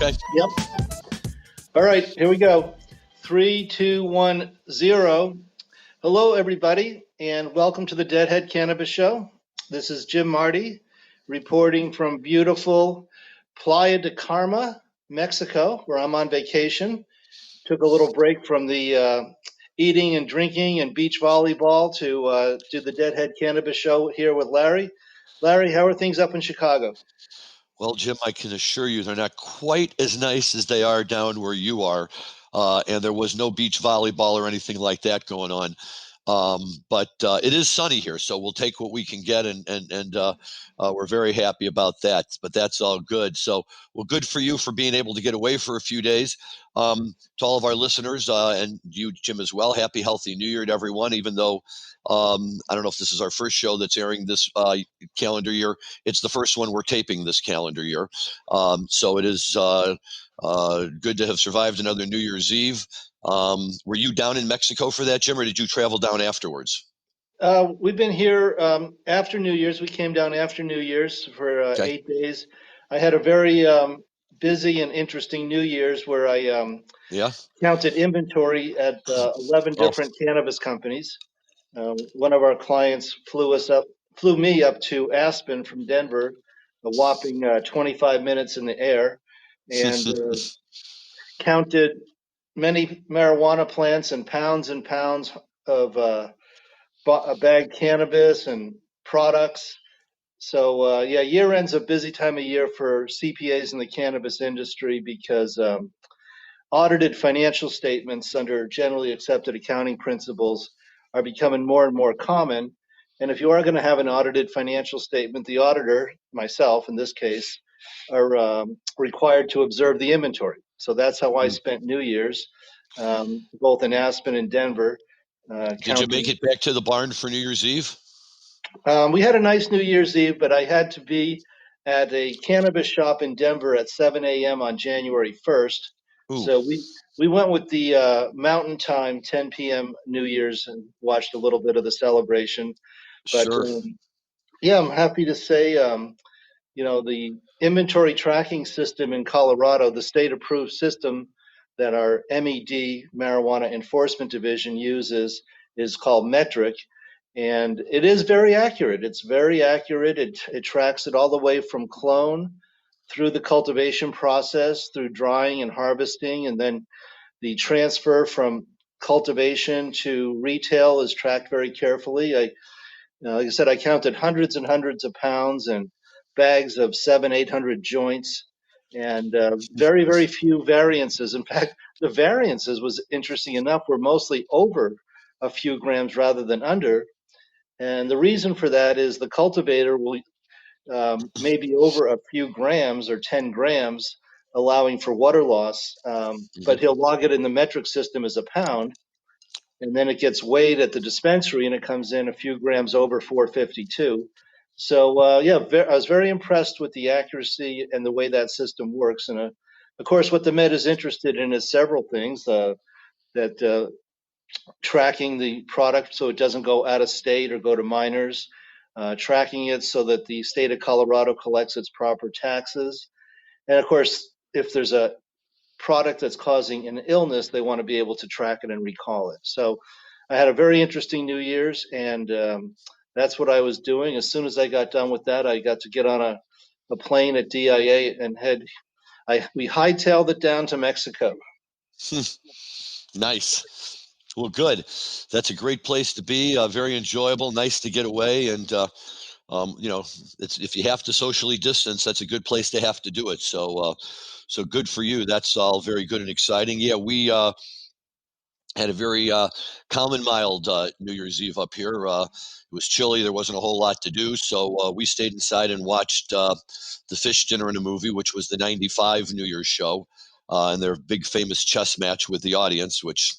Okay. Yep. All right, here we go. 3, 2, 1, 0. Hello, everybody, and welcome to the Deadhead Cannabis Show. This is Jim Marty reporting from beautiful Playa de Carmen, Mexico, where I'm on vacation. Took a little break from the eating and drinking and beach volleyball to do the Deadhead Cannabis Show here with Larry. Larry, how are things up in Chicago? Well, Jim, I can assure you they're not quite as nice as they are down where you are. And there was no beach volleyball or anything like that going on. But it is sunny here, so we'll take what we can get, and we're very happy about that. But that's all good. So, well, good for you for being able to get away for a few days. To all of our listeners, and you, Jim, as well, happy, healthy New Year to everyone, even though I don't know if this is our first show that's airing this calendar year. It's the first one we're taping this calendar year. So it is good to have survived another New Year's Eve. Were you down in Mexico for that, Jim, or did you travel down afterwards? We've been here after New Year's. We came down after New Year's for Okay. 8 days. I had a very busy and interesting New Year's where I counted inventory at 11 different cannabis companies. One of our clients flew me up to Aspen from Denver, a whopping 25 minutes in the air, and counted many marijuana plants and pounds of bagged cannabis and products. So year end's a busy time of year for CPAs in the cannabis industry because audited financial statements under generally accepted accounting principles are becoming more and more common. And if you are going to have an audited financial statement, the auditor, myself in this case, are required to observe the inventory. So that's how I spent New Year's, both in Aspen and Denver. Did you make it back to the barn for New Year's Eve? We had a nice New Year's Eve, but I had to be at a cannabis shop in Denver at 7 a.m. on January 1st. Ooh. So we went with the Mountain Time 10 p.m. New Year's and watched a little bit of the celebration. But sure. I'm happy to say, the inventory tracking system in Colorado, the state-approved system that our MED, Marijuana Enforcement Division, uses is called Metric. And it is very accurate. It's very accurate. It tracks it all the way from clone through the cultivation process, through drying and harvesting, and then the transfer from cultivation to retail is tracked very carefully. Like I said, I counted hundreds and hundreds of pounds and bags of 700-800 joints, and very, very few variances. In fact, the variances, was interesting enough, were mostly over a few grams rather than under. And the reason for that is the cultivator will maybe over a few grams or 10 grams, allowing for water loss, but he'll log it in the metric system as a pound, and then it gets weighed at the dispensary and it comes in a few grams over 452. So I was very impressed with the accuracy and the way that system works. And of course, what the Met is interested in is several things. That tracking the product so it doesn't go out of state or go to minors, tracking it so that the state of Colorado collects its proper taxes. And of course, if there's a product that's causing an illness, they want to be able to track it and recall it. So I had a very interesting New Year's, and that's what I was doing. As soon as I got done with that, I got to get on a plane at DIA and we hightailed it down to Mexico. Nice. Well, good. That's a great place to be. Very enjoyable. Nice to get away. And, if you have to socially distance, that's a good place to have to do it. So good for you. That's all very good and exciting. Yeah, we had a very calm and mild New Year's Eve up here. It was chilly. There wasn't a whole lot to do. So we stayed inside and watched the Fish Dinner and a Movie, which was the 95 New Year's show. And their big famous chess match with the audience, which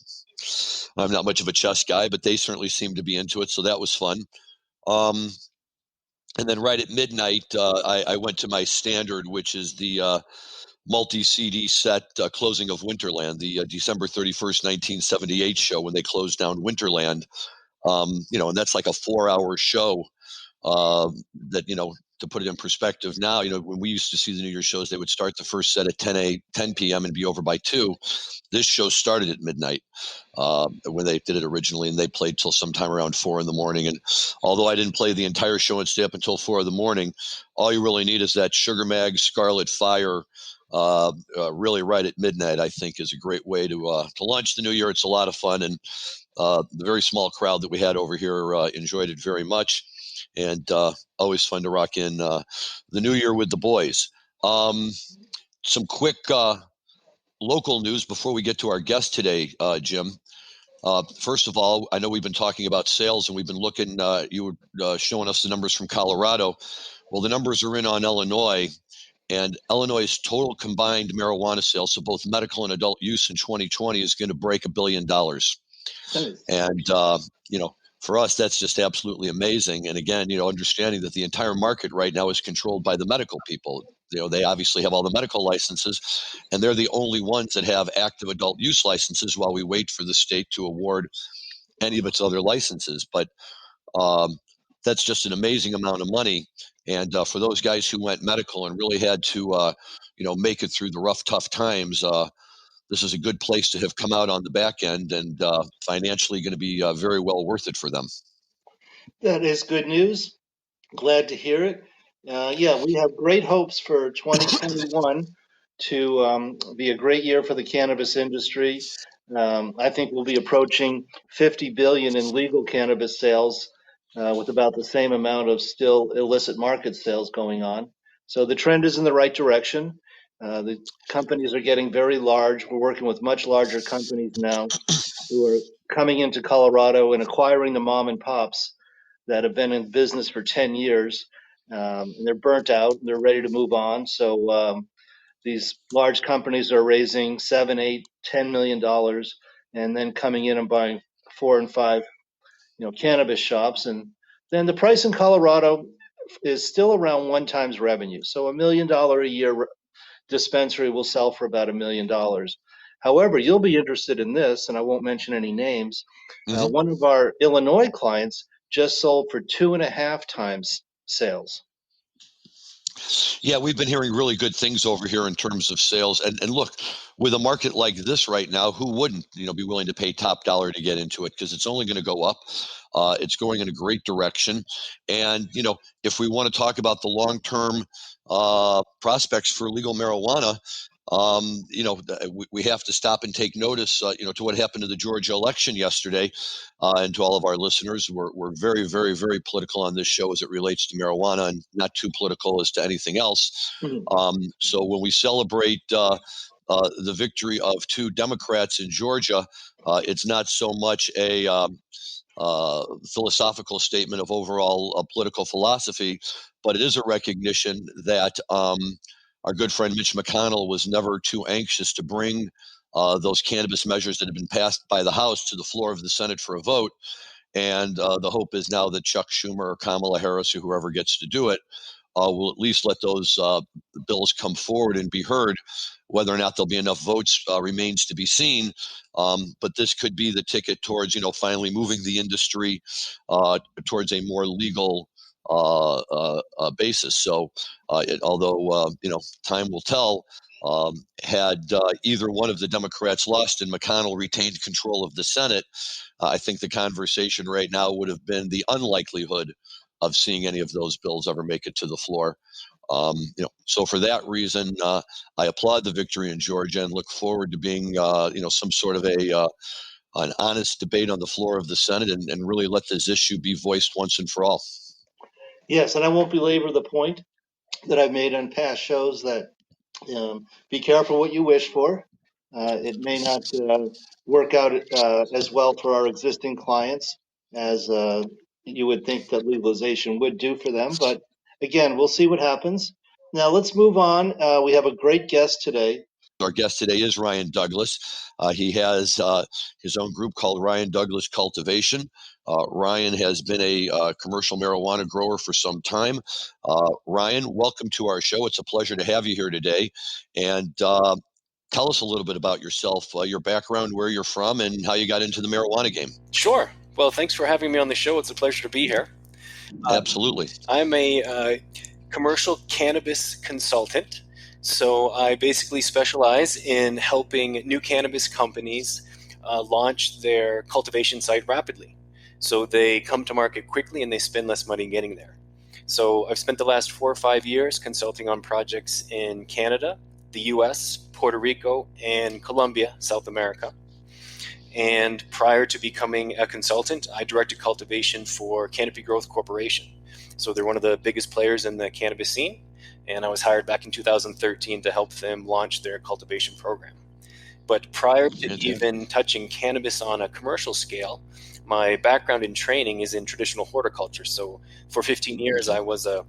I'm not much of a chess guy, but they certainly seemed to be into it. So that was fun. And then right at midnight, I went to my standard, which is the multi-CD set closing of Winterland, the December 31st, 1978 show when they closed down Winterland. And that's like a 4-hour show. that, to put it in perspective now, when we used to see the New Year's shows, they would start the first set at 10 p.m. and be over by 2. This show started at midnight when they did it originally, and they played till sometime around 4 in the morning. And although I didn't play the entire show and stay up until 4 in the morning, all you really need is that Sugar Mag Scarlet Fire really right at midnight, I think, is a great way to launch the new year. It's a lot of fun, and the very small crowd that we had over here enjoyed it very much. And always fun to rock in the new year with the boys. Some quick local news before we get to our guest today, Jim. First of all, I know we've been talking about sales, and we've been looking, you were showing us the numbers from Colorado. Well, the numbers are in on Illinois, and Illinois' total combined marijuana sales, so both medical and adult use in 2020, is going to break $1 billion. Nice. And, for us, that's just absolutely amazing. And again, understanding that the entire market right now is controlled by the medical people. They obviously have all the medical licenses, and they're the only ones that have active adult use licenses while we wait for the state to award any of its other licenses. But that's just an amazing amount of money. And for those guys who went medical and really had to, make it through the rough, tough times, this is a good place to have come out on the back end, and financially going to be very well worth it for them. That is good news. Glad to hear it. We have great hopes for 2021 to be a great year for the cannabis industry. I think we'll be approaching 50 billion in legal cannabis sales, with about the same amount of still illicit market sales going on. So the trend is in the right direction. The companies are getting very large. We're working with much larger companies now who are coming into Colorado and acquiring the mom and pops that have been in business for 10 years. And they're burnt out and they're ready to move on. So these large companies are raising $7, $8, $10 million, and then coming in and buying 4 and 5, cannabis shops. And then the price in Colorado is still around 1 times revenue. So $1 million a year dispensary will sell for about $1 million. However, you'll be interested in this, and I won't mention any names. One of our Illinois clients just sold for 2.5 times sales. Yeah, we've been hearing really good things over here in terms of sales. And look, with a market like this right now, who wouldn't, be willing to pay top dollar to get into it? Because it's only going to go up. It's going in a great direction. And, if we want to talk about the long-term prospects for legal marijuana, we have to stop and take notice, to what happened to the Georgia election yesterday. And to all of our listeners, we're very, very, very political on this show as it relates to marijuana, and not too political as to anything else. So when we celebrate the victory of 2 Democrats in Georgia, it's not so much a philosophical statement of overall political philosophy, but it is a recognition that our good friend Mitch McConnell was never too anxious to bring those cannabis measures that have been passed by the House to the floor of the Senate for a vote. And the hope is now that Chuck Schumer or Kamala Harris or whoever gets to do it will at least let those bills come forward and be heard. Whether or not there'll be enough votes remains to be seen. But this could be the ticket towards, finally moving the industry towards a more legal basis. So although, time will tell, had either one of the Democrats lost and McConnell retained control of the Senate, I think the conversation right now would have been the unlikelihood of seeing any of those bills ever make it to the floor. So for that reason, I applaud the victory in Georgia and look forward to being, some sort of an honest debate on the floor of the Senate, and really let this issue be voiced once and for all. Yes, and I won't belabor the point that I've made on past shows that be careful what you wish for. It may not work out as well for our existing clients as you would think that legalization would do for them. But again, we'll see what happens. Now let's move on. We have a great guest today. Our guest today is Ryan Douglas. He has his own group called Ryan Douglas Cultivation. Ryan has been a commercial marijuana grower for some time. Ryan, welcome to our show. It's a pleasure to have you here today. And tell us a little bit about yourself, your background, where you're from, and how you got into the marijuana game. Sure. Well, thanks for having me on the show. It's a pleasure to be here. Absolutely. I'm a commercial cannabis consultant. So I basically specialize in helping new cannabis companies launch their cultivation site rapidly. So they come to market quickly and they spend less money getting there. So I've spent the last 4 or 5 years consulting on projects in Canada, the US, Puerto Rico, and Colombia, South America. And prior to becoming a consultant, I directed cultivation for Canopy Growth Corporation. So they're one of the biggest players in the cannabis scene. And I was hired back in 2013 to help them launch their cultivation program. But prior to even touching cannabis on a commercial scale, my background in training is in traditional horticulture. So for 15 years, I was a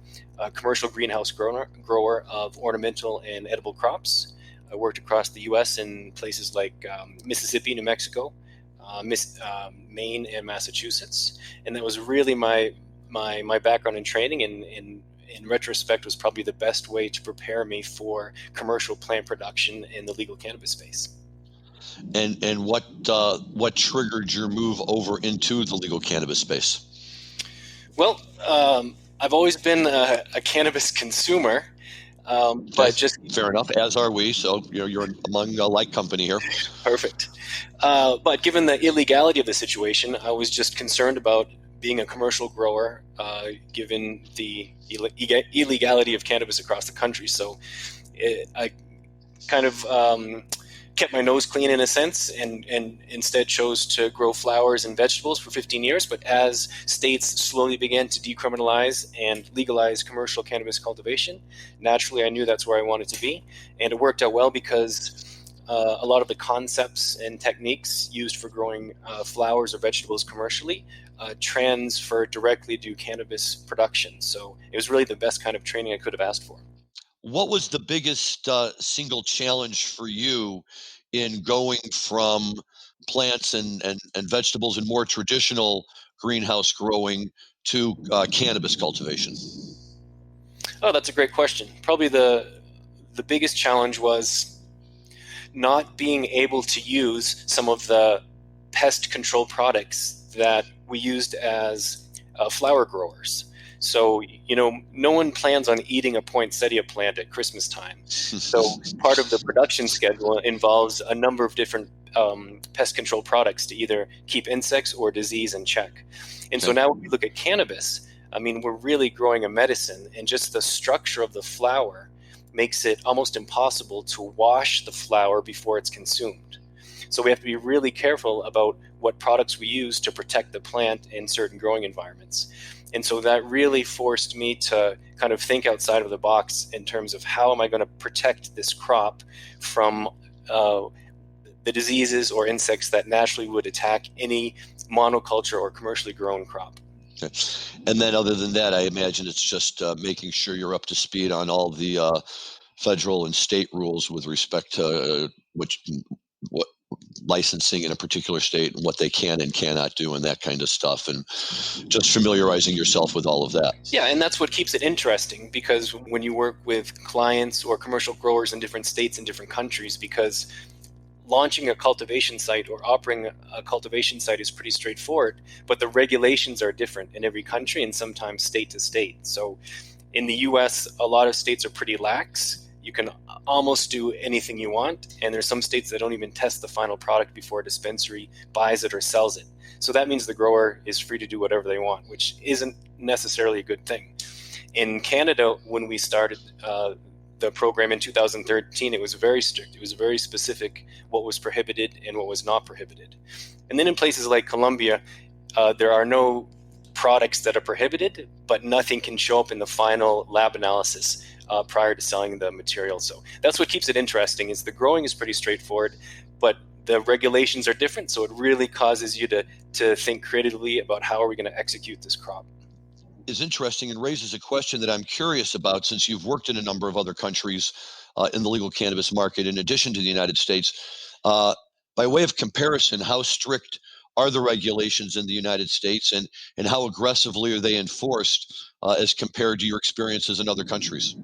commercial greenhouse grower of ornamental and edible crops. I worked across the U.S. in places like Mississippi, New Mexico, Maine, and Massachusetts. And that was really my background in training, and in retrospect was probably the best way to prepare me for commercial plant production in the legal cannabis space. And what triggered your move over into the legal cannabis space? Well, I've always been a cannabis consumer, but just fair enough, as are we. So you're among a like company here. Perfect. But given the illegality of the situation, I was just concerned about being a commercial grower, given the illegality of cannabis across the country. So I kind of kept my nose clean in a sense, and instead chose to grow flowers and vegetables for 15 years. But as states slowly began to decriminalize and legalize commercial cannabis cultivation, naturally I knew that's where I wanted to be. And it worked out well because a lot of the concepts and techniques used for growing flowers or vegetables commercially transfer directly to cannabis production. So it was really the best kind of training I could have asked for. What was the biggest single challenge for you in going from plants and vegetables and more traditional greenhouse growing to cannabis cultivation? Oh, that's a great question. Probably the biggest challenge was not being able to use some of the pest control products that we used as flower growers. So, no one plans on eating a poinsettia plant at Christmas time. So part of the production schedule involves a number of different pest control products to either keep insects or disease in check. And so now when we look at cannabis, I mean, we're really growing a medicine, and just the structure of the flower makes it almost impossible to wash the flower before it's consumed. So we have to be really careful about what products we use to protect the plant in certain growing environments. And so that really forced me to kind of think outside of the box in terms of how am I going to protect this crop from the diseases or insects that naturally would attack any monoculture or commercially grown crop. Okay. And then other than that, I imagine it's just making sure you're up to speed on all the federal and state rules with respect to what licensing in a particular state and what they can and cannot do and that kind of stuff, and just familiarizing yourself with all of that. Yeah, and that's what keeps it interesting, because when you work with clients or commercial growers in different states and different countries, because launching a cultivation site or operating a cultivation site is pretty straightforward, but the regulations are different in every country and sometimes state to state. So in the US, a lot of states are pretty lax. You can almost do anything you want, and there's some states that don't even test the final product before a dispensary buys it or sells it. So that means the grower is free to do whatever they want, which isn't necessarily a good thing. In Canada, when we started the program in 2013, it was very strict. It was very specific what was prohibited and what was not prohibited. And then in places like Colombia, there are no products that are prohibited, but nothing can show up in the final lab analysis prior to selling the material. So that's what keeps it interesting, is the growing is pretty straightforward, but the regulations are different. So it really causes you to think creatively about how are we going to execute this crop. Is interesting and raises a question that I'm curious about, since you've worked in a number of other countries in the legal cannabis market in addition to the United States. By way of comparison, how strict are the regulations in the United States, and how aggressively are they enforced as compared to your experiences in other countries?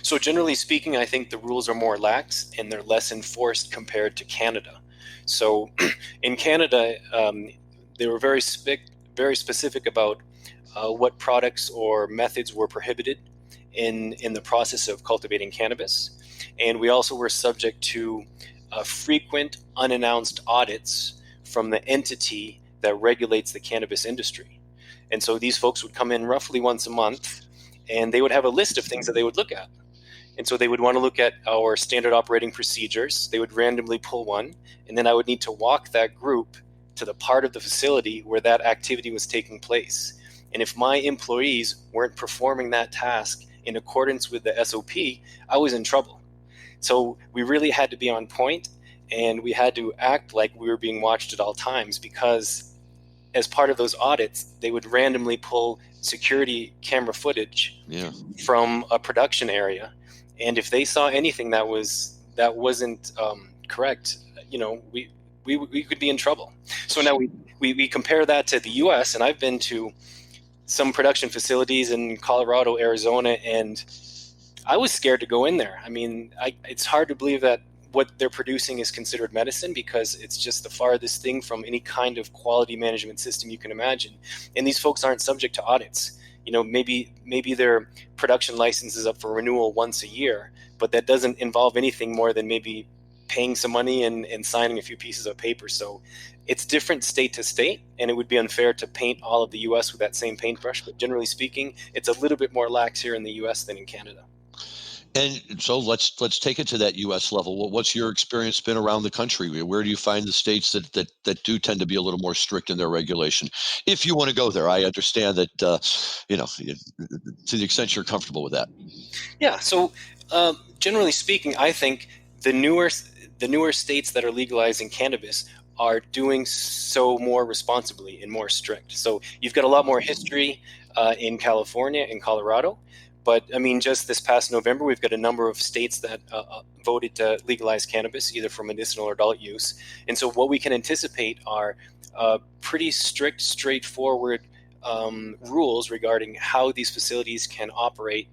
So generally speaking, I think the rules are more lax and they're less enforced compared to Canada. So in Canada, they were very specific about what products or methods were prohibited in the process of cultivating cannabis. And we also were subject to frequent unannounced audits from the entity that regulates the cannabis industry. And so these folks would come in roughly once a month, and they would have a list of things that they would look at. And so they would want to look at our standard operating procedures. They would randomly pull one, and then I would need to walk that group to the part of the facility where that activity was taking place. And if my employees weren't performing that task in accordance with the SOP, I was in trouble. So we really had to be on point, and we had to act like we were being watched at all times, because as part of those audits, they would randomly pull security camera footage from a production area. And if they saw anything that wasn't correct, we could be in trouble. So now we compare that to the U.S., and I've been to some production facilities in Colorado, Arizona, and I was scared to go in there. I mean, it's hard to believe that what they're producing is considered medicine, because it's just the farthest thing from any kind of quality management system you can imagine. And these folks aren't subject to audits. Maybe their production license is up for renewal once a year, but that doesn't involve anything more than maybe paying some money and signing a few pieces of paper. So it's different state to state, and it would be unfair to paint all of the U.S. with that same paintbrush. But generally speaking, it's a little bit more lax here in the U.S. than in Canada. And so let's take it to that U.S. level. What's your experience been around the country? Where do you find the states that do tend to be a little more strict in their regulation? If you want to go there, I understand that to the extent you're comfortable with that. Yeah. So generally speaking, I think the newer states that are legalizing cannabis are doing so more responsibly and more strict. So you've got a lot more history in California and Colorado. But I mean, just this past November, we've got a number of states that voted to legalize cannabis, either for medicinal or adult use. And so what we can anticipate are pretty strict, straightforward rules regarding how these facilities can operate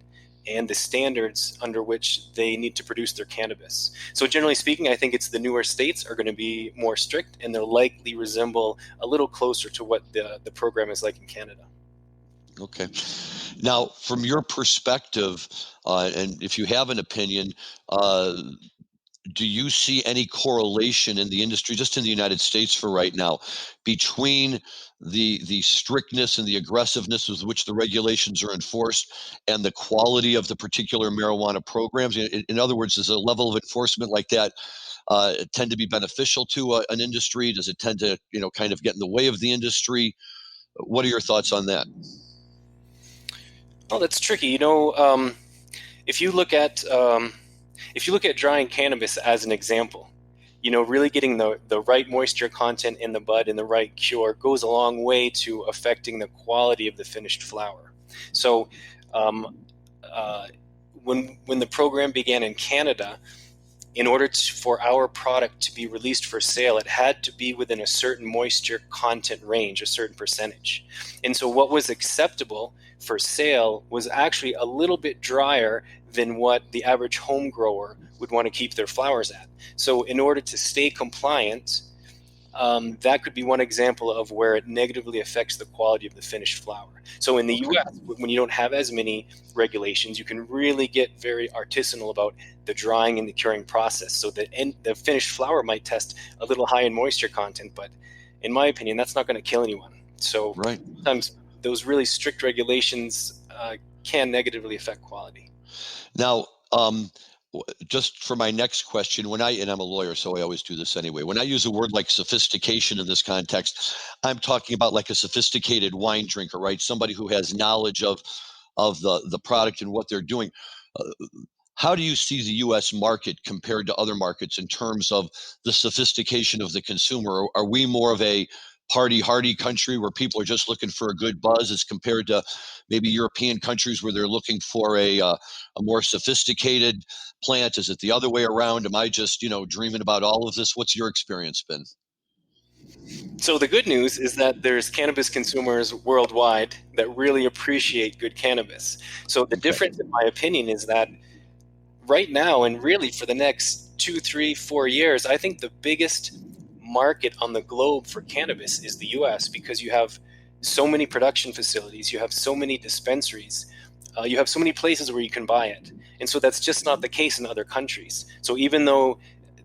and the standards under which they need to produce their cannabis. So generally speaking, I think it's the newer states are going to be more strict, and they'll likely resemble a little closer to what the program is like in Canada. Okay. Now, from your perspective, and if you have an opinion, do you see any correlation in the industry, just in the United States for right now, between the strictness and the aggressiveness with which the regulations are enforced and the quality of the particular marijuana programs? In other words, does a level of enforcement like that tend to be beneficial to an industry? Does it tend to, kind of get in the way of the industry? What are your thoughts on that? Well, that's tricky. If you look at drying cannabis as an example, really getting the right moisture content in the bud and the right cure goes a long way to affecting the quality of the finished flower. So when the program began in Canada, in order for our product to be released for sale, it had to be within a certain moisture content range, a certain percentage. And so what was acceptable for sale was actually a little bit drier than what the average home grower would want to keep their flowers at. So in order to stay compliant, that could be one example of where it negatively affects the quality of the finished flower. So in the US, when you don't have as many regulations, you can really get very artisanal about the drying and the curing process. So the finished flower might test a little high in moisture content, but in my opinion, that's not going to kill anyone. So sometimes those really strict regulations can negatively affect quality. Now, just for my next question, and I'm a lawyer, so I always do this anyway. When I use a word like sophistication in this context, I'm talking about like a sophisticated wine drinker, right? Somebody who has knowledge of the product and what they're doing. How do you see the U.S. market compared to other markets in terms of the sophistication of the consumer? Are we more of a party-hardy country where people are just looking for a good buzz as compared to maybe European countries where they're looking for a more sophisticated plant? Is it the other way around? Am I just, dreaming about all of this? What's your experience been? So the good news is that there's cannabis consumers worldwide that really appreciate good cannabis. So the difference, in my opinion, is that right now, and really for the next 2, 3, 4 years, I think the biggest market on the globe for cannabis is the US, because you have so many production facilities, you have so many dispensaries, you have so many places where you can buy it. And so that's just not the case in other countries. So even though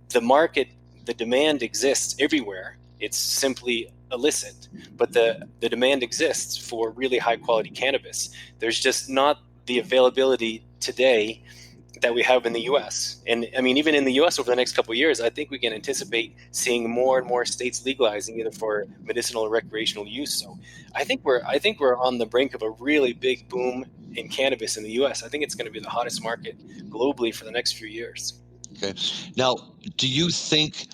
the demand exists everywhere, it's simply illicit, but the demand exists for really high quality cannabis. There's just not the availability today that we have in the US. And I mean, even in the US over the next couple of years, I think we can anticipate seeing more and more states legalizing either for medicinal or recreational use. So I think we're on the brink of a really big boom in cannabis in the US. I think it's going to be the hottest market globally for the next few years. Okay. Now, do you think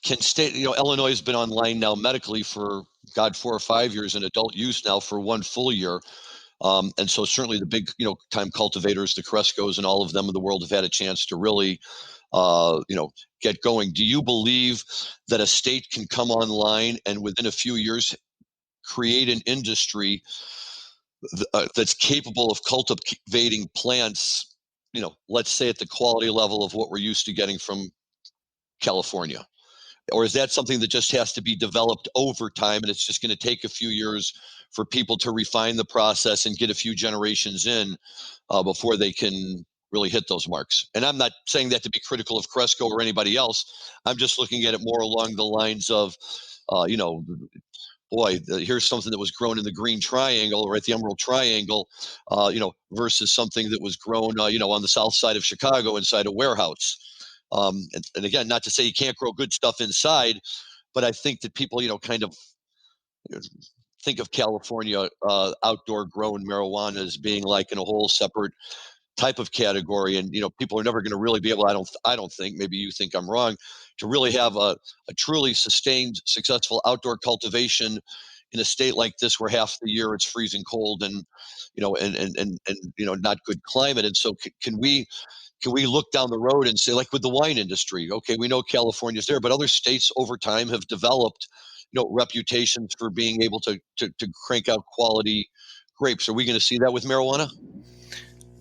Illinois has been online now medically for 4 or 5 years, and adult use now for 1 full year. And so certainly the big, time cultivators, the Crescos and all of them in the world have had a chance to really, get going. Do you believe that a state can come online and within a few years create an industry that's capable of cultivating plants, let's say at the quality level of what we're used to getting from California? Or is that something that just has to be developed over time, and it's just going to take a few years for people to refine the process and get a few generations in before they can really hit those marks? And I'm not saying that to be critical of Cresco or anybody else. I'm just looking at it more along the lines of, here's something that was grown in the Green Triangle or at the Emerald Triangle, versus something that was grown, on the south side of Chicago inside a warehouse. And again, not to say you can't grow good stuff inside, but I think that people, kind of think of California outdoor grown marijuana as being like in a whole separate type of category. And, people are never going to really be able, I don't think, maybe you think I'm wrong, to really have a truly sustained, successful outdoor cultivation in a state like this where half the year it's freezing cold and, not good climate. And so can we look down the road and say, like with the wine industry, okay, we know California's there, but other states over time have developed, reputations for being able to crank out quality grapes. Are we going to see that with marijuana?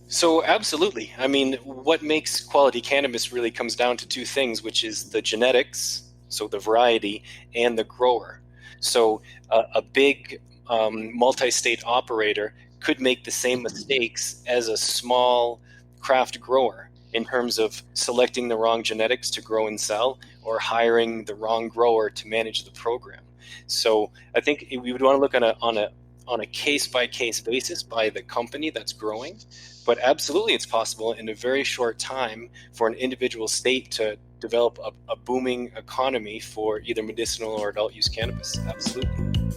So absolutely. I mean, what makes quality cannabis really comes down to two things, which is the genetics, so the variety, and the grower. So a big multi-state operator could make the same mistakes as a small craft grower in terms of selecting the wrong genetics to grow and sell, or hiring the wrong grower to manage the program. So I think we would want to look on a case-by-case basis by the company that's growing. But absolutely, it's possible in a very short time for an individual state to develop a booming economy for either medicinal or adult use cannabis. Absolutely.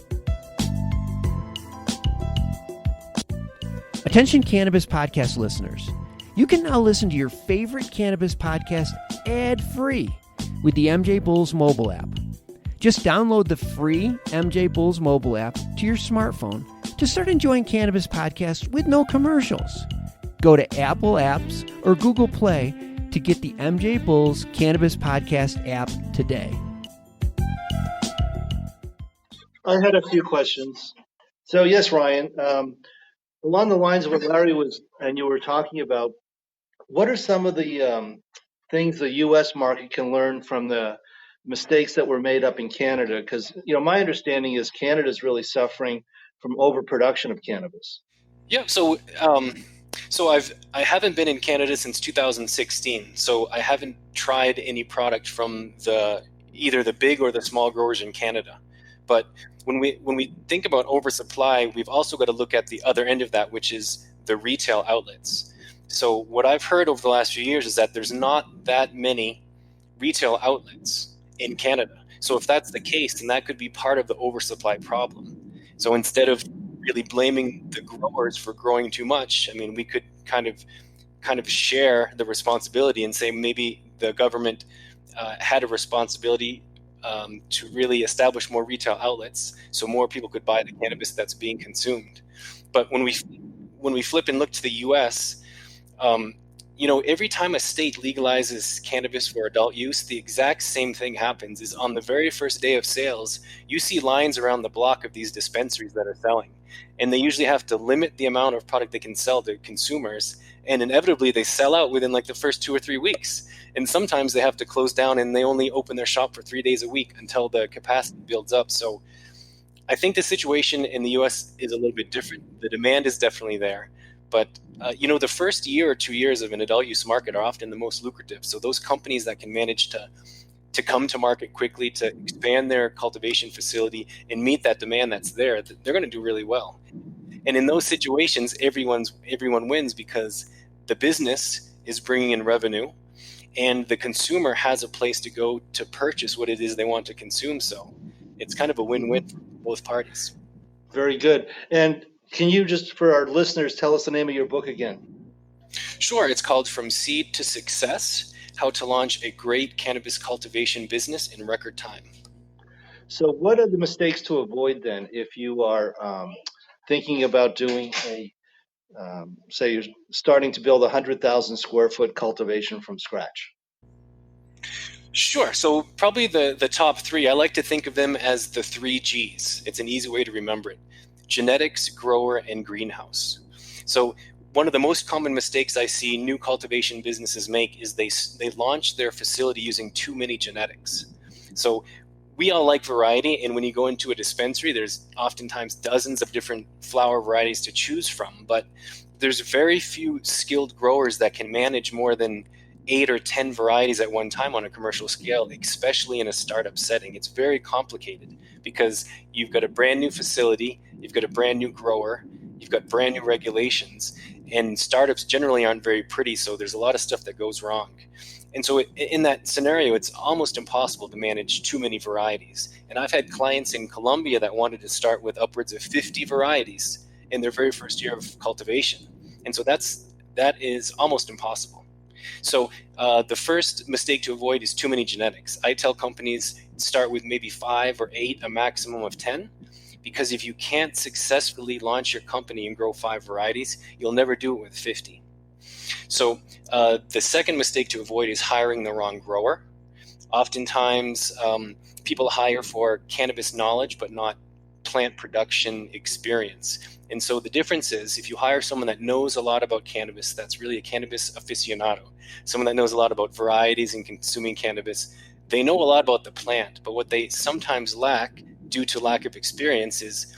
Attention Cannabis podcast listeners. You can now listen to your favorite cannabis podcast ad-free with the MJBulls mobile app. Just download the free MJBulls mobile app to your smartphone to start enjoying cannabis podcasts with no commercials. Go to Apple Apps or Google Play to get the MJBulls Cannabis Podcast app today. I had a few questions. So yes, Ryan, along the lines of what Larry you were talking about, what are some of the things the U.S. market can learn from the mistakes that were made up in Canada? Because, my understanding is Canada is really suffering from overproduction of cannabis. Yeah, so I haven't been in Canada since 2016, so I haven't tried any product from either the big or the small growers in Canada. But when we think about oversupply, we've also got to look at the other end of that, which is the retail outlets. So what I've heard over the last few years is that there's not that many retail outlets in Canada. So if that's the case, then that could be part of the oversupply problem. So instead of really blaming the growers for growing too much, I mean, we could kind of share the responsibility and say maybe the government had a responsibility to really establish more retail outlets so more people could buy the cannabis that's being consumed. But when we flip and look to the U.S., every time a state legalizes cannabis for adult use, the exact same thing happens. Is on the very first day of sales, you see lines around the block of these dispensaries that are selling, and they usually have to limit the amount of product they can sell to consumers, and inevitably they sell out within like the first 2 or 3 weeks. And sometimes they have to close down and they only open their shop for 3 days a week until the capacity builds up. So I think the situation in the US is a little bit different. The demand is definitely there. But the first year or 2 years of an adult use market are often the most lucrative. So those companies that can manage to come to market quickly, to expand their cultivation facility and meet that demand that's there, they're going to do really well. And in those situations, everyone wins, because the business is bringing in revenue and the consumer has a place to go to purchase what it is they want to consume. So it's kind of a win-win for both parties. Very good. And can you just, for our listeners, tell us the name of your book again? Sure. It's called From Seed to Success: How to Launch a Great Cannabis Cultivation Business in Record Time. So what are the mistakes to avoid then if you are thinking about doing say you're starting to build a 100,000 square foot cultivation from scratch? Sure. So probably the top three, I like to think of them as the 3 Gs. It's an easy way to remember it: genetics, grower, and greenhouse. So one of the most common mistakes I see new cultivation businesses make is they launch their facility using too many genetics. So we all like variety, and when you go into a dispensary, there's oftentimes dozens of different flower varieties to choose from, but there's very few skilled growers that can manage more than 8 or 10 varieties at one time on a commercial scale, especially in a startup setting. It's very complicated because you've got a brand new facility, you've got a brand new grower, you've got brand new regulations, and startups generally aren't very pretty, so there's a lot of stuff that goes wrong. And so in that scenario, it's almost impossible to manage too many varieties. And I've had clients in Colombia that wanted to start with upwards of 50 varieties in their very first year of cultivation. And so that is almost impossible. So the first mistake to avoid is too many genetics. I tell companies start with maybe 5 or 8, a maximum of 10, because if you can't successfully launch your company and grow 5 varieties, you'll never do it with 50. So the second mistake to avoid is hiring the wrong grower. Oftentimes, people hire for cannabis knowledge, but not plant production experience. And so the difference is, if you hire someone that knows a lot about cannabis, that's really a cannabis aficionado, someone that knows a lot about varieties and consuming cannabis, they know a lot about the plant, but what they sometimes lack due to lack of experience is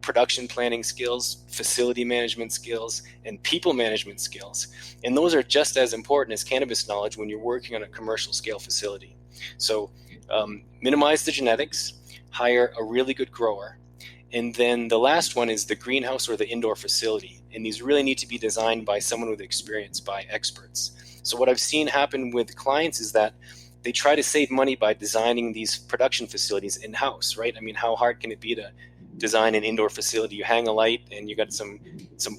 production planning skills, facility management skills, and people management skills. And those are just as important as cannabis knowledge when you're working on a commercial scale facility. So minimize the genetics, hire a really good grower. And then the last one is the greenhouse or the indoor facility. And these really need to be designed by someone with experience, by experts. So what I've seen happen with clients is that they try to save money by designing these production facilities in-house, right? I mean, how hard can it be to design an indoor facility? You hang a light and you got some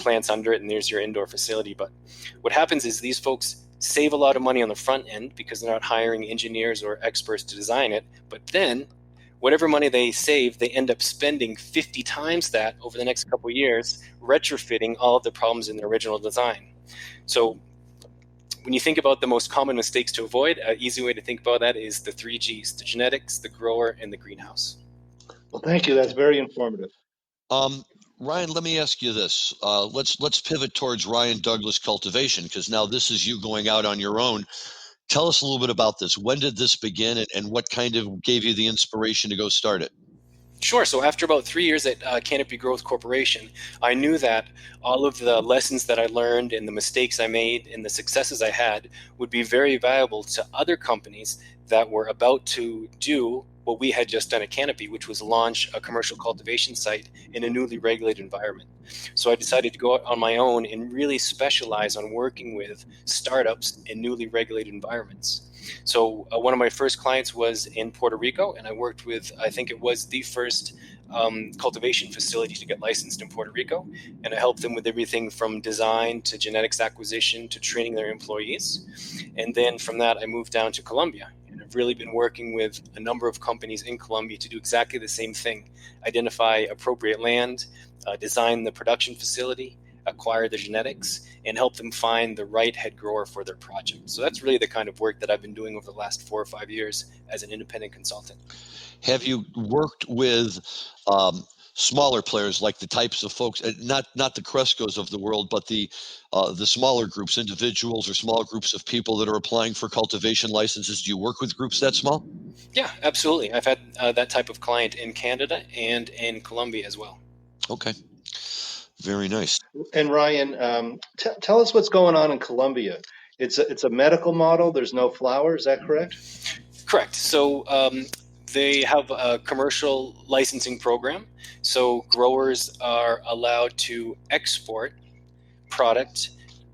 plants under it and there's your indoor facility. But what happens is these folks save a lot of money on the front end because they're not hiring engineers or experts to design it. But then whatever money they save, they end up spending 50 times that over the next couple of years, retrofitting all of the problems in the original design. So when you think about the most common mistakes to avoid, an easy way to think about that is the 3 Gs: the genetics, the grower, and the greenhouse. Well, thank you. That's very informative. Ryan, let me ask you this. Let's pivot towards Ryan Douglas Cultivation, because now this is you going out on your own. Tell us a little bit about this. When did this begin, and what kind of gave you the inspiration to go start it? Sure. So after about 3 years at Canopy Growth Corporation, I knew that all of the lessons that I learned and the mistakes I made and the successes I had would be very valuable to other companies that were about to do what we had just done at Canopy, which was launch a commercial cultivation site in a newly regulated environment. So I decided to go out on my own and really specialize on working with startups in newly regulated environments. So one of my first clients was in Puerto Rico, and I worked with, I think it was the first cultivation facility to get licensed in Puerto Rico. And I helped them with everything from design to genetics acquisition to training their employees. And then from that, I moved down to Colombia. And I've really been working with a number of companies in Colombia to do exactly the same thing: identify appropriate land, design the production facility, acquire the genetics, and help them find the right head grower for their project. So that's really the kind of work that I've been doing over the last 4 or 5 years as an independent consultant. Have you worked with smaller players, like the types of folks, not the Crescos of the world, but the smaller groups, individuals or small groups of people that are applying for cultivation licenses? Do you work with groups that small? Yeah, absolutely. I've had that type of client in Canada and in Colombia as well. Okay. Very nice. And Ryan, tell us what's going on in Colombia. It's a medical model. There's no flower. Is that correct? Correct. So they have a commercial licensing program. So growers are allowed to export product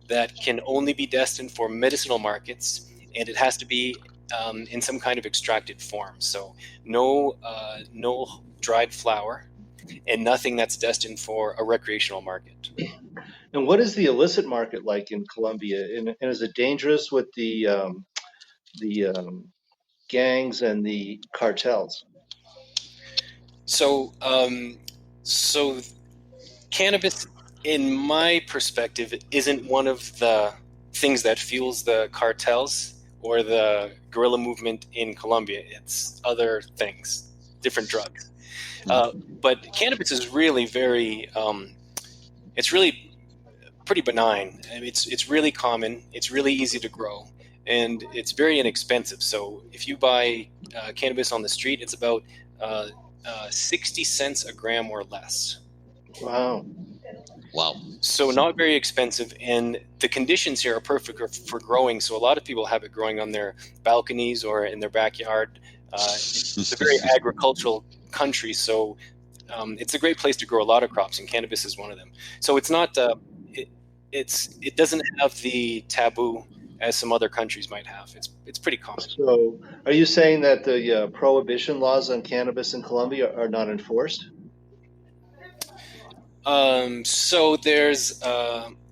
that can only be destined for medicinal markets, and it has to be in some kind of extracted form. So no dried flower, and nothing that's destined for a recreational market. And what is the illicit market like in Colombia? And is it dangerous with the gangs and the cartels? So cannabis, in my perspective, isn't one of the things that fuels the cartels or the guerrilla movement in Colombia. It's other things, different drugs. But cannabis is really it's really pretty benign. I mean, it's really common. It's really easy to grow, and it's very inexpensive. So if you buy cannabis on the street, it's about 60 cents a gram or less. Wow. So not very expensive, and the conditions here are perfect for growing. So a lot of people have it growing on their balconies or in their backyard. It's a very agricultural country, so it's a great place to grow a lot of crops, and cannabis is one of them. So it's not it doesn't have the taboo as some other countries might have. It's pretty common. So are you saying that the prohibition laws on cannabis in Colombia are not enforced? So there's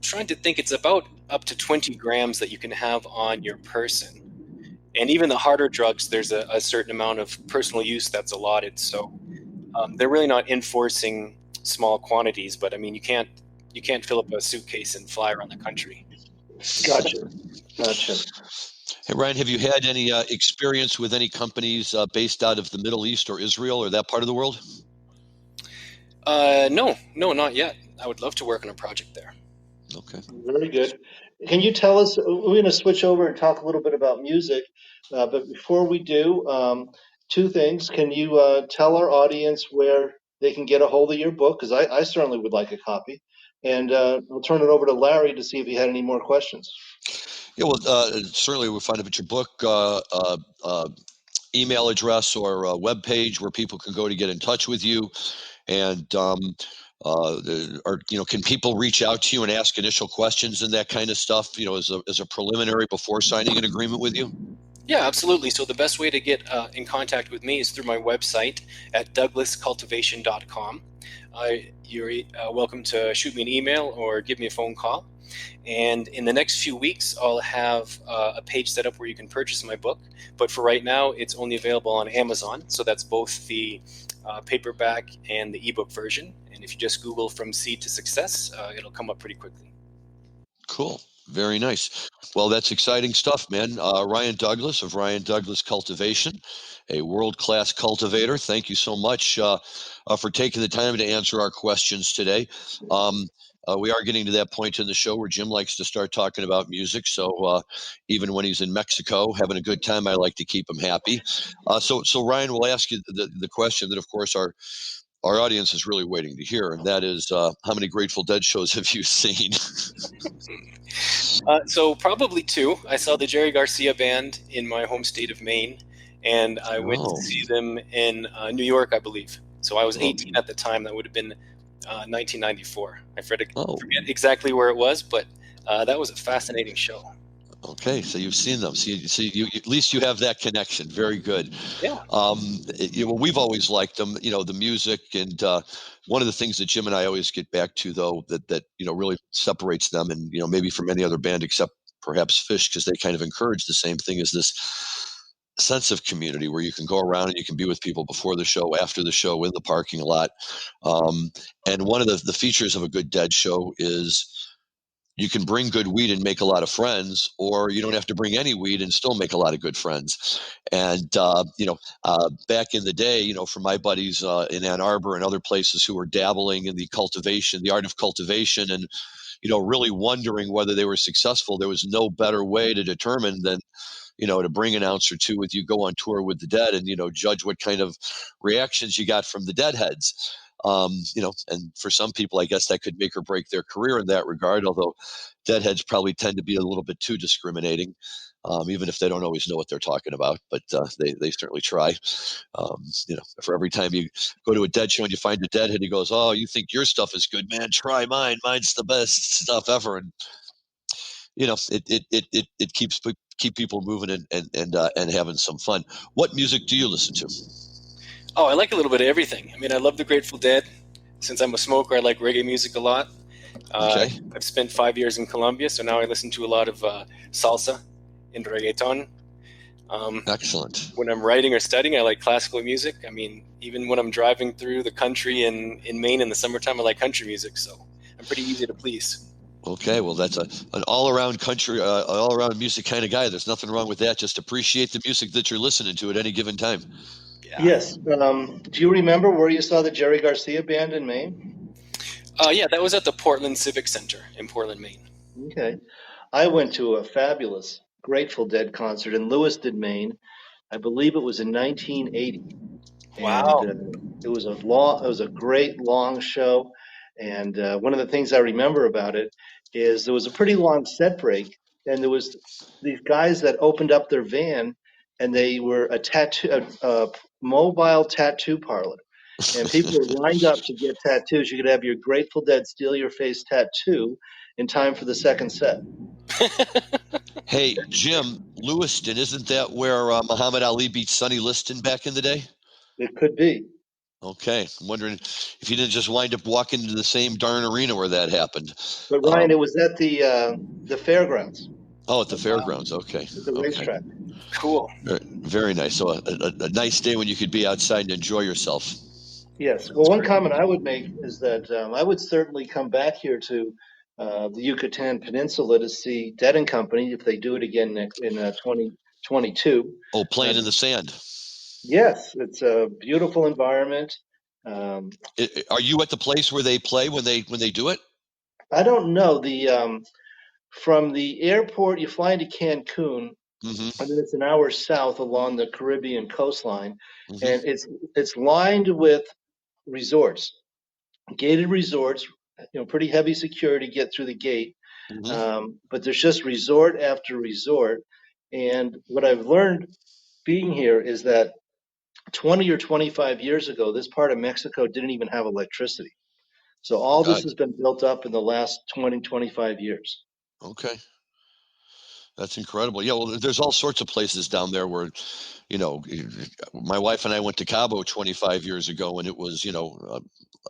trying to think, it's about up to 20 grams that you can have on your person. And even the harder drugs, there's a certain amount of personal use that's allotted. So they're really not enforcing small quantities, but I mean, you can't fill up a suitcase and fly around the country. Gotcha. Hey, Ryan, have you had any experience with any companies based out of the Middle East or Israel or that part of the world? No, not yet. I would love to work on a project there. Okay. Very good. Can you tell us, we're going to switch over and talk a little bit about music, but before we do, two things. Can you tell our audience where they can get a hold of your book? Because I certainly would like a copy. And we'll turn it over to Larry to see if he had any more questions. Yeah, well, certainly we'll find out your book, email address or web page where people can go to get in touch with you. And can people reach out to you and ask initial questions and that kind of stuff, as a preliminary before signing an agreement with you? Yeah, absolutely. So the best way to get in contact with me is through my website at douglascultivation.com. You're welcome to shoot me an email or give me a phone call. And in the next few weeks, I'll have a page set up where you can purchase my book. But for right now, it's only available on Amazon. So that's both the paperback and the ebook version. And if you just Google From Seed to Success, it'll come up pretty quickly. Cool. Very nice. Well, that's exciting stuff, man. Ryan Douglas of Ryan Douglas Cultivation, a world-class cultivator. Thank you so much for taking the time to answer our questions today. We are getting to that point in the show where Jim likes to start talking about music. So even when he's in Mexico having a good time, I like to keep him happy. So Ryan, we'll ask you the question that, of course, our audience is really waiting to hear, and that is, how many Grateful Dead shows have you seen? So probably 2. I saw the Jerry Garcia band in my home state of Maine, and I went to see them in New York, I believe. So I was 18 at the time. That would have been 1994. I forget exactly where it was, but that was a fascinating show. Okay, so you've seen them. So you at least you have that connection. Very good. Yeah. We've always liked them. The music, and one of the things that Jim and I always get back to, though, that really separates them, and maybe from any other band except perhaps Fish, because they kind of encourage the same thing, is this sense of community where you can go around and you can be with people before the show, after the show, in the parking lot. And one of the features of a good Dead show is you can bring good weed and make a lot of friends, or you don't have to bring any weed and still make a lot of good friends. And back in the day, for my buddies in Ann Arbor and other places who were dabbling in the art of cultivation, and really wondering whether they were successful, there was no better way to determine than to bring an ounce or two with you, go on tour with the Dead, and judge what kind of reactions you got from the Deadheads. And for some people, I guess that could make or break their career in that regard, although Deadheads probably tend to be a little bit too discriminating, even if they don't always know what they're talking about, but they certainly try. For every time you go to a Dead show and you find a Deadhead, he goes, "Oh, you think your stuff is good, man? Try mine. Mine's the best stuff ever." And it keeps people moving and having some fun. What music do you listen to? Oh, I like a little bit of everything. I mean, I love the Grateful Dead. Since I'm a smoker, I like reggae music a lot. Okay. I've spent 5 years in Colombia, so now I listen to a lot of salsa and reggaeton. Excellent. When I'm writing or studying, I like classical music. I mean, even when I'm driving through the country in Maine in the summertime, I like country music, so I'm pretty easy to please. Okay, well, that's an all-around country, all-around music kind of guy. There's nothing wrong with that. Just appreciate the music that you're listening to at any given time. Yeah. Yes. Do you remember where you saw the Jerry Garcia band in Maine? Yeah, that was at the Portland Civic Center in Portland, Maine. Okay. I went to a fabulous Grateful Dead concert in Lewiston, Maine. I believe it was in 1980. Wow. And it was a great long show. And one of the things I remember about it is there was a pretty long set break, and there was these guys that opened up their van, and they were a mobile tattoo parlor, and people were lined up to get tattoos. You could have your Grateful Dead Steal Your Face tattoo in time for the second set. Hey, Jim, Lewiston, isn't that where Muhammad Ali beat Sonny Liston back in the day? It could be. Okay, I'm wondering if you didn't just wind up walking into the same darn arena where that happened. But Ryan, it was at the fairgrounds. Oh, at the fairgrounds. Okay. At the racetrack. Cool. Very, very nice. So a nice day when you could be outside and enjoy yourself. Yes. Well, one comment I would make is that I would certainly come back here to the Yucatan Peninsula to see Dead and Company if they do it again in 2022. Oh, playing in the sand. Yes, it's a beautiful environment. Are you at the place where they play when they do it? I don't know. From the airport, you fly into Cancun, Mm-hmm. and then it's an hour south along the Caribbean coastline, Mm-hmm. and it's lined with resorts, gated resorts. Pretty heavy security to get through the gate. Mm-hmm. But there's just resort after resort. And what I've learned being here is that 20 or 25 years ago, this part of Mexico didn't even have electricity. So all this has been built up in the last 20, 25 years. Okay. That's incredible. Yeah, well, there's all sorts of places down there where, my wife and I went to Cabo 25 years ago, and it was,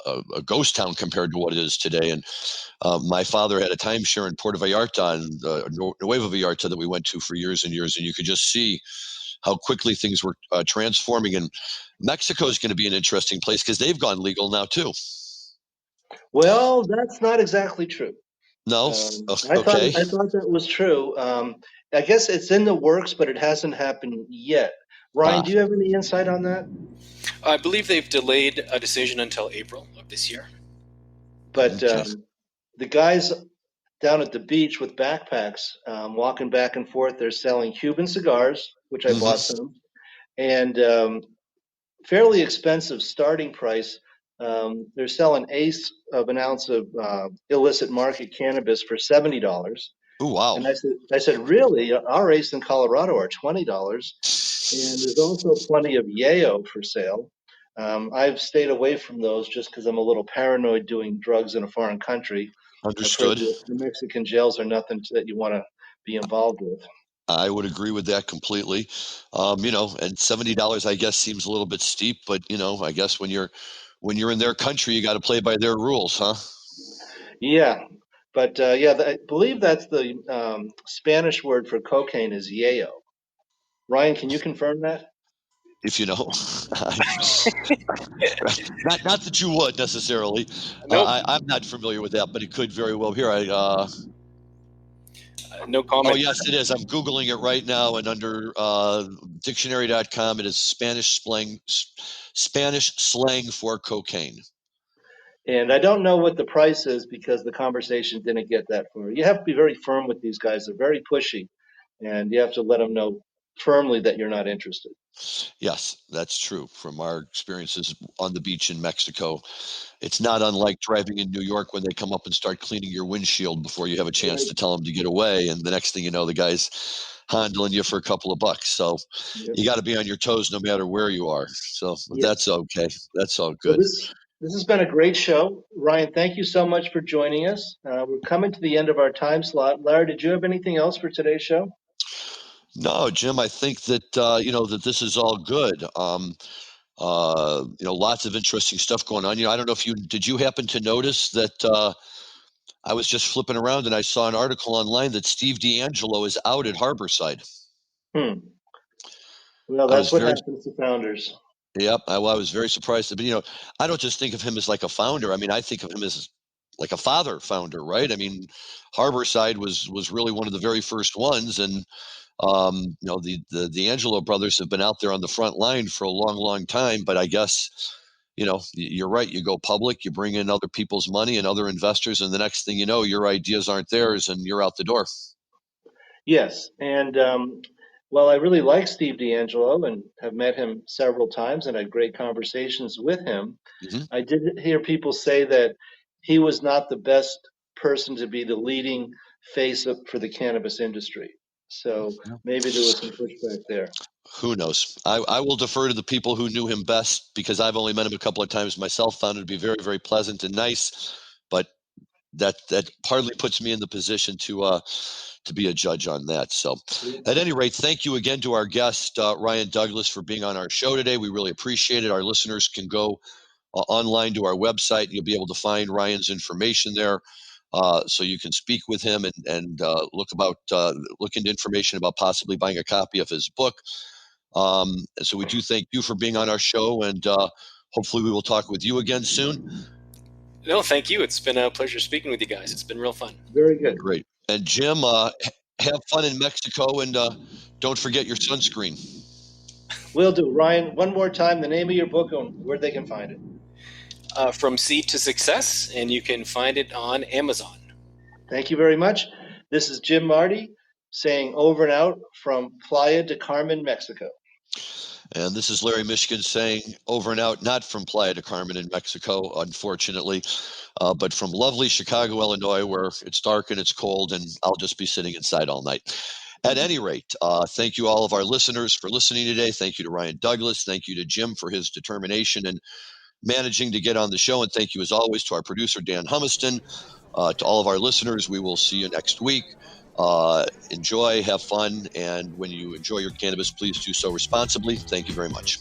a ghost town compared to what it is today. And my father had a timeshare in Puerto Vallarta and Nueva Vallarta that we went to for years and years, and you could just see how quickly things were transforming. And Mexico is going to be an interesting place because they've gone legal now too. Well, that's not exactly true. No? Okay. I thought that was true. I guess it's in the works, but it hasn't happened yet. Ryan, do you have any insight on that? I believe they've delayed a decision until April of this year. But the guys down at the beach with backpacks, walking back and forth, they're selling Cuban cigars, which I bought some, and fairly expensive starting price. They're selling an ounce of illicit market cannabis for $70. Oh, wow. And I said, really? Our ace in Colorado are $20. And there's also plenty of yayo for sale. I've stayed away from those just because I'm a little paranoid doing drugs in a foreign country. Understood. The Mexican jails are nothing that you want to be involved with. I would agree with that completely. And $70, I guess, seems a little bit steep, but I guess when you're in their country, you got to play by their rules, huh? Yeah, but I believe that's the Spanish word for cocaine is yayo. Ryan, can you confirm that? If you know, not that you would necessarily. Nope. I'm not familiar with that, but it could very well. Here, No comment. Oh, yes, it is. I'm Googling it right now, and under dictionary.com, it is Spanish slang for cocaine. And I don't know what the price is because the conversation didn't get that far. You have to be very firm with these guys. They're very pushy, and you have to let them know firmly that you're not interested. Yes, that's true. From our experiences on the beach in Mexico, it's not unlike driving in New York when they come up and start cleaning your windshield before you have a chance to tell them to get away. And the next thing you know, the guy's handling you for a couple of bucks. So Yep. you got to be on your toes no matter where you are. So that's okay. That's all So good. this has been a great show. Ryan, thank you so much for joining us. We're coming to the end of our time slot. Larry, did you have anything else for today's show? No, Jim, I think that, that this is all good. Lots of interesting stuff going on. I don't know if did you happen to notice that I was just flipping around and I saw an article online that Steve D'Angelo is out at Harborside. Well, that's what happens to founders. Yep. I was very surprised. But, I don't just think of him as like a founder. I mean, I think of him as like a father founder, right? I mean, Harborside was really one of the very first ones. And, the D'Angelo brothers have been out there on the front line for a long, long time. But I guess, you're right. You go public, you bring in other people's money and other investors. And the next thing you know, your ideas aren't theirs and you're out the door. Yes. And I really like Steve D'Angelo and have met him several times and had great conversations with him. Mm-hmm. I did hear people say that he was not the best person to be the leading face for the cannabis industry. So maybe there was some pushback there. Who knows? I will defer to the people who knew him best because I've only met him a couple of times myself. Found him to be very, very pleasant and nice, but that hardly puts me in the position to be a judge on that. So, at any rate, thank you again to our guest Ryan Douglas for being on our show today. We really appreciate it. Our listeners can go online to our website, and you'll be able to find Ryan's information there. So you can speak with him and look into information about possibly buying a copy of his book. So we do thank you for being on our show, and hopefully we will talk with you again soon. No, thank you. It's been a pleasure speaking with you guys. It's been real fun. Very good. Great. And Jim, have fun in Mexico, and don't forget your sunscreen. Will do. Ryan, one more time, the name of your book and where they can find it. From Seed to Success, and you can find it on Amazon. Thank you very much. This is Jim Marty saying over and out from Playa de Carmen, Mexico. And this is Larry Mishkin saying over and out, not from Playa de Carmen in Mexico, unfortunately, but from lovely Chicago, Illinois, where it's dark and it's cold, and I'll just be sitting inside all night. At any rate, thank you all of our listeners for listening today. Thank you to Ryan Douglas. Thank you to Jim for his determination and managing to get on the show. And thank you, as always, to our producer, Dan Humiston. To all of our listeners, we will see you next week. Enjoy, have fun, and when you enjoy your cannabis, please do so responsibly. Thank you very much.